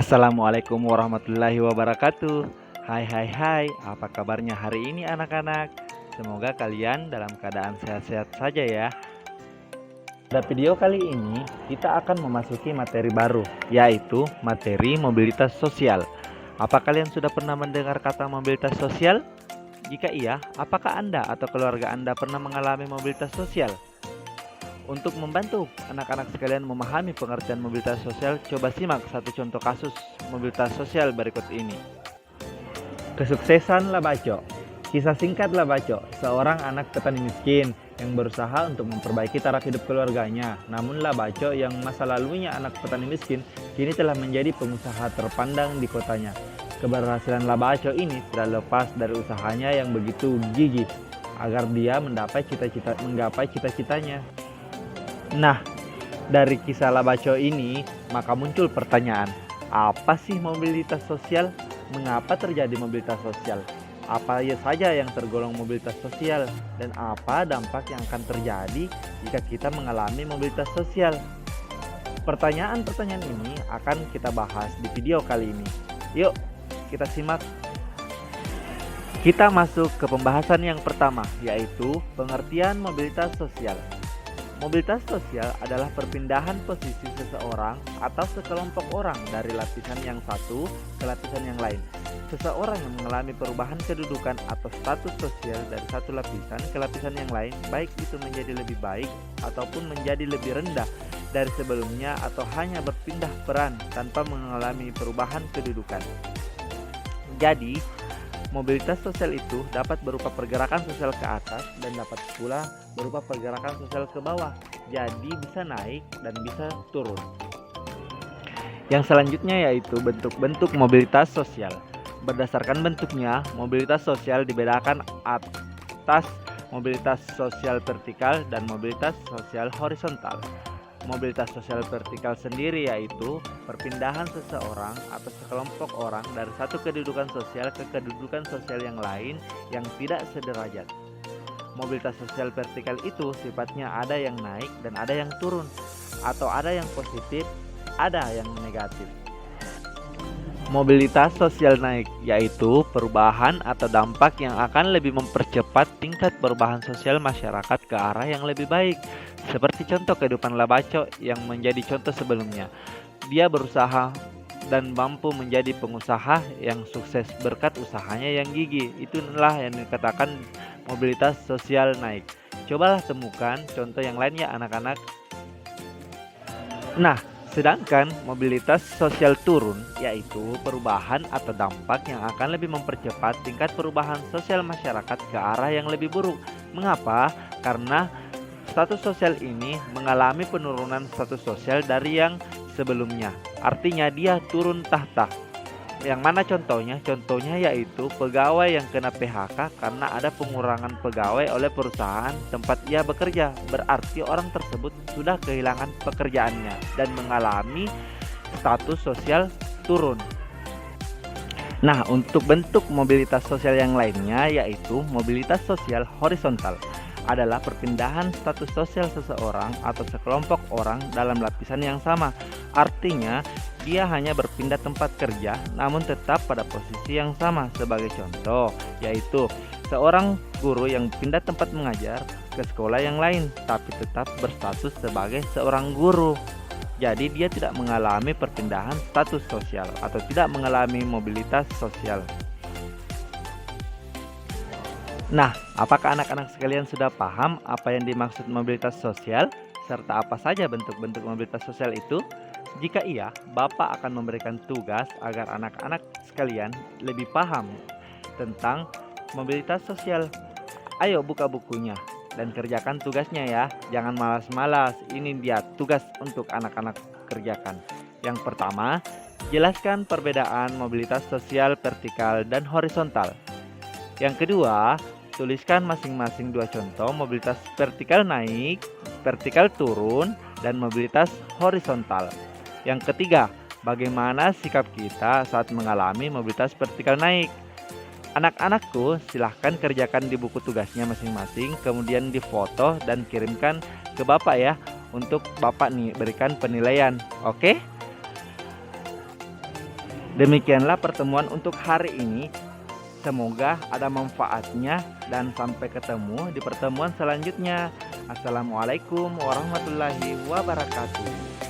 Assalamualaikum warahmatullahi wabarakatuh. Hai, apa kabarnya hari ini anak-anak? Semoga kalian dalam keadaan sehat-sehat saja ya. Pada video kali ini kita akan memasuki materi baru, yaitu materi mobilitas sosial. Apa kalian sudah pernah mendengar kata mobilitas sosial? Jika iya, apakah Anda atau keluarga Anda pernah mengalami mobilitas sosial? Untuk membantu anak-anak sekalian memahami pengertian mobilitas sosial, coba simak satu contoh kasus mobilitas sosial berikut ini. Kesuksesan Labaco. Kisah singkat Labaco, seorang anak petani miskin yang berusaha untuk memperbaiki taraf hidup keluarganya. Namun Labaco yang masa lalunya anak petani miskin, kini telah menjadi pengusaha terpandang di kotanya. Keberhasilan Labaco ini tidak lepas dari usahanya yang begitu gigih agar dia menggapai cita-citanya. Nah, dari kisah Labaco ini, maka muncul pertanyaan, apa sih mobilitas sosial? Mengapa terjadi mobilitas sosial? Apa saja yang tergolong mobilitas sosial? Dan apa dampak yang akan terjadi jika kita mengalami mobilitas sosial? Pertanyaan-pertanyaan ini akan kita bahas di video kali ini. Yuk, kita simak. Kita masuk ke pembahasan yang pertama, yaitu pengertian mobilitas sosial. Mobilitas sosial adalah perpindahan posisi seseorang atau sekelompok orang dari lapisan yang satu ke lapisan yang lain. Seseorang yang mengalami perubahan kedudukan atau status sosial dari satu lapisan ke lapisan yang lain, baik itu menjadi lebih baik ataupun menjadi lebih rendah dari sebelumnya, atau hanya berpindah peran tanpa mengalami perubahan kedudukan. Jadi, mobilitas sosial itu dapat berupa pergerakan sosial ke atas dan dapat pula berupa pergerakan sosial ke bawah. Jadi bisa naik dan bisa turun. Yang selanjutnya yaitu bentuk-bentuk mobilitas sosial. Berdasarkan bentuknya, mobilitas sosial dibedakan atas mobilitas sosial vertikal dan mobilitas sosial horizontal. Mobilitas sosial vertikal sendiri yaitu perpindahan seseorang atau sekelompok orang dari satu kedudukan sosial ke kedudukan sosial yang lain yang tidak sederajat. Mobilitas sosial vertikal itu sifatnya ada yang naik dan ada yang turun, atau ada yang positif, ada yang negatif. Mobilitas sosial naik yaitu perubahan atau dampak yang akan lebih mempercepat tingkat perubahan sosial masyarakat ke arah yang lebih baik. Seperti contoh kehidupan Labaco yang menjadi contoh sebelumnya. Dia berusaha dan mampu menjadi pengusaha yang sukses berkat usahanya yang gigih. Itulah yang dikatakan mobilitas sosial naik. Cobalah temukan contoh yang lain ya anak-anak. Nah, sedangkan mobilitas sosial turun yaitu perubahan atau dampak yang akan lebih mempercepat tingkat perubahan sosial masyarakat ke arah yang lebih buruk. Mengapa? Karena status sosial ini mengalami penurunan status sosial dari yang sebelumnya. Artinya dia turun tahta. Yang mana contohnya? Contohnya yaitu pegawai yang kena PHK karena ada pengurangan pegawai oleh perusahaan tempat ia bekerja. Berarti orang tersebut sudah kehilangan pekerjaannya dan mengalami status sosial turun. Nah, untuk bentuk mobilitas sosial yang lainnya yaitu mobilitas sosial horizontal. Adalah perpindahan status sosial seseorang atau sekelompok orang dalam lapisan yang sama. Artinya, dia hanya berpindah tempat kerja namun tetap pada posisi yang sama. Sebagai contoh, yaitu seorang guru yang pindah tempat mengajar ke sekolah yang lain tapi tetap berstatus sebagai seorang guru. Jadi dia tidak mengalami perpindahan status sosial atau tidak mengalami mobilitas sosial. Nah, apakah anak-anak sekalian sudah paham apa yang dimaksud mobilitas sosial, serta apa saja bentuk-bentuk mobilitas sosial itu? Jika iya, Bapak akan memberikan tugas agar anak-anak sekalian lebih paham tentang mobilitas sosial. Ayo buka bukunya dan kerjakan tugasnya ya. Jangan malas-malas, ini dia tugas untuk anak-anak kerjakan. Yang pertama, jelaskan perbedaan mobilitas sosial vertikal dan horizontal. Yang kedua, tuliskan masing-masing dua contoh mobilitas vertikal naik, vertikal turun, dan mobilitas horizontal. Yang ketiga, bagaimana sikap kita saat mengalami mobilitas vertikal naik. Anak-anakku, silahkan kerjakan di buku tugasnya masing-masing, kemudian difoto dan kirimkan ke Bapak ya, untuk Bapak nih berikan penilaian. Oke? Demikianlah pertemuan untuk hari ini. Semoga ada manfaatnya dan sampai ketemu di pertemuan selanjutnya. Assalamualaikum warahmatullahi wabarakatuh.